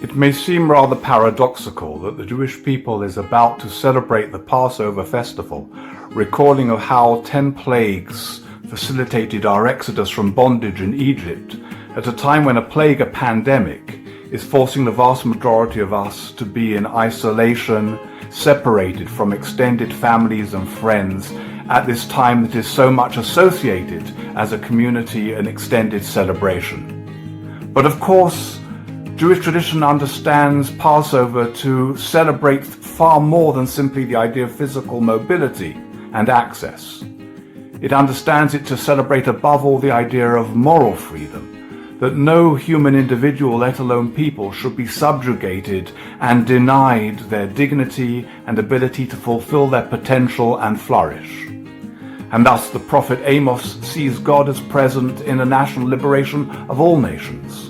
It may seem rather paradoxical that the Jewish people is about to celebrate the Passover festival, recalling of how 10 plagues facilitated our exodus from bondage in Egypt, at a time when a plague, a pandemic, is forcing the vast majority of us to be in isolation, separated from extended families and friends, at this time that is so much associated as a community and extended celebration. But of course, Jewish tradition understands Passover to celebrate far more than simply the idea of physical mobility and access. It understands it to celebrate above all the idea of moral freedom, that no human individual, let alone people, should be subjugated and denied their dignity and ability to fulfill their potential and flourish. And thus the prophet Amos sees God as present in a national liberation of all nations.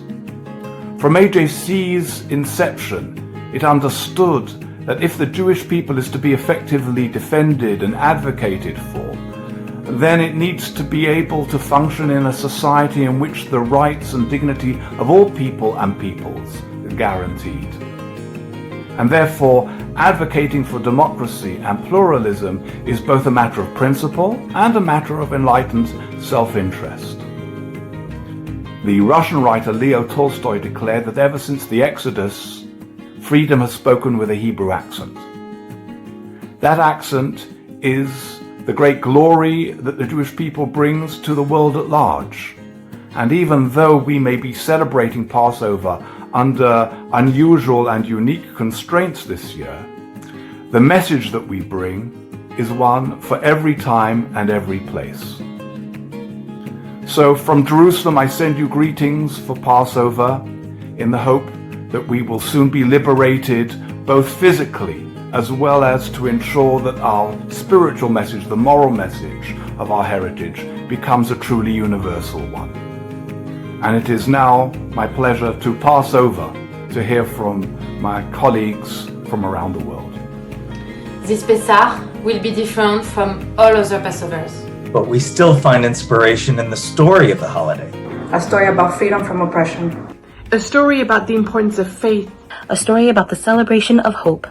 From AJC's inception, it understood that if the Jewish people is to be effectively defended and advocated for, then it needs to be able to function in a society in which the rights and dignity of all people and peoples is guaranteed. And therefore, advocating for democracy and pluralism is both a matter of principle and a matter of enlightened self-interest. The Russian writer Leo Tolstoy declared that ever since the Exodus, freedom has spoken with a Hebrew accent. That accent is the great glory that the Jewish people brings to the world at large. And even though we may be celebrating Passover under unusual and unique constraints this year, the message that we bring is one for every time and every place. So from Jerusalem I send you greetings for Passover in the hope that we will soon be liberated both physically as well as to ensure that our spiritual message, the moral message of our heritage, becomes a truly universal one. And it is now my pleasure to pass over to hear from my colleagues from around the world. This Pesach will be different from all other Passovers. But we still find inspiration in the story of the holiday. A story about freedom from oppression. A story about the importance of faith. A story about the celebration of hope.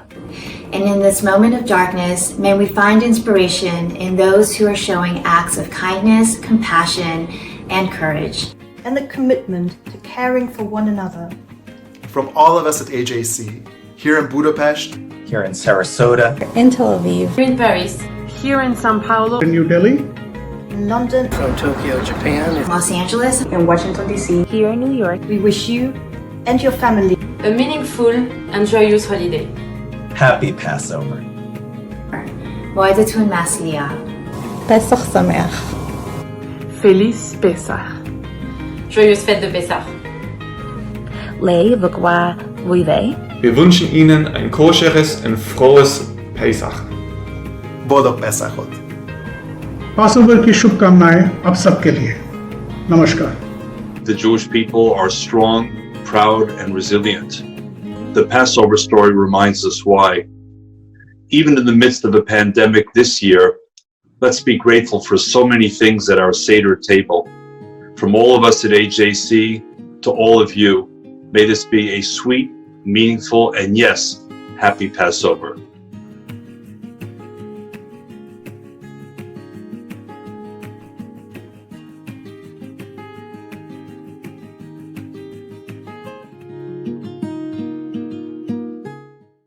And in this moment of darkness, may we find inspiration in those who are showing acts of kindness, compassion, and courage. And the commitment to caring for one another. From all of us at AJC, here in Budapest, here in Sarasota, in Tel Aviv, here in Paris, here in São Paulo, in New Delhi, in London, from Tokyo, Japan, Los Angeles, in Washington, D.C., here in New York, we wish you and your family a meaningful and joyous holiday. Happy Passover. Moedatun Masliach. Pesach Sameach. Feliz Pesach. Joyeuse fête de Pesach. Lei Vukwa Vuive. Wir wünschen Ihnen ein koscheres und frohes Pesach. Bodog Pesachot. Passover की शुभकामनाएं आप सबके लिए. Namaskar. The Jewish people are strong, proud, and resilient. The Passover story reminds us why. Even in the midst of a pandemic this year, let's be grateful for so many things at our Seder table. From all of us at AJC to all of you, may this be a sweet, meaningful, and yes, happy Passover.